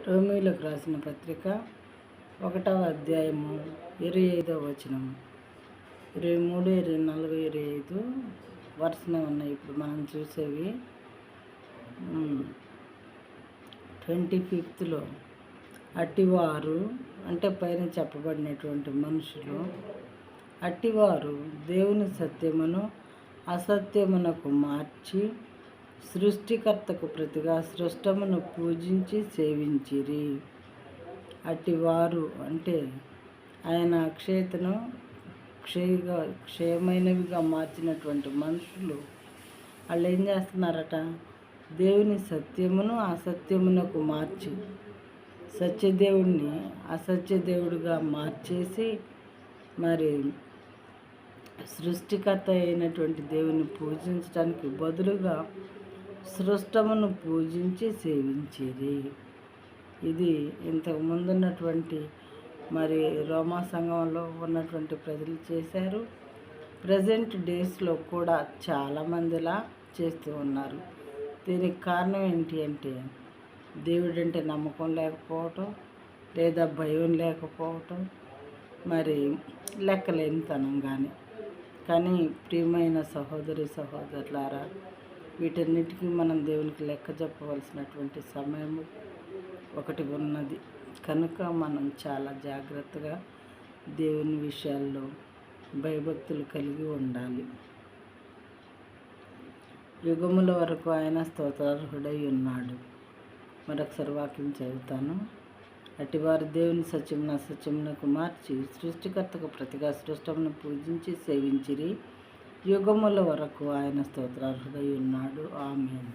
రోమీయులకు రాసిన పత్రిక 1వ అధ్యాయము 25వ వచనం, 23, 24, 25 వరుసనే ఉన్నాయి. ఇప్పుడు మనం చూసేవి 25లో అట్టివారు అంటే పైన చెప్పబడినటువంటి మనుషులు, అట్టివారు దేవుని సత్యమును అసత్యమునకు మార్చి సృష్టికర్తకు ప్రతిగా సృష్టమును పూజించి సేవించిరి. అట్టివారు అంటే ఆయన అక్షయతను క్షయమైనవిగా మార్చినటువంటి మనుషులు వాళ్ళు ఏం చేస్తున్నారట? దేవుని సత్యమును అసత్యమునకు మార్చి సత్యదేవుడిని అసత్యదేవుడిగా మార్చేసి మరి సృష్టికర్త అయినటువంటి దేవుని పూజించడానికి బదులుగా సృష్టమును పూజించి సేవించేది. ఇది ఇంతకు ముందున్నటువంటి మరి రోమా సంఘంలో ఉన్నటువంటి ప్రజలు చేశారు. ప్రజెంట్ డేస్లో కూడా చాలామందిలా చేస్తూ ఉన్నారు. దీనికి కారణం ఏంటి అంటే దేవుడంటే నమ్మకం లేకపోవటం, లేదా భయం లేకపోవటం, మరి లెక్కలేనితనం కానీ ప్రియమైన సహోదరి సహోదరులారా, వీటన్నిటికీ మనం దేవునికి లెక్క చెప్పవలసినటువంటి సమయం ఒకటి ఉన్నది. కనుక మనం చాలా జాగ్రత్తగా దేవుని విషయాల్లో భయభక్తులు కలిగి ఉండాలి. యుగముల వరకు ఆయన స్తోత్రార్హుడై ఉన్నాడు. మరొకసారి వాక్యం చదువుతాను. అటివారు దేవుని సత్యమును అసత్యమునకు మార్చి సృష్టికర్తకు ప్రతిగా సృష్టమును పూజించి సేవించిరి. యుగముల వరకు ఆయన స్తోత్రార్హుడై ఉన్నాడు. ఆమేన్.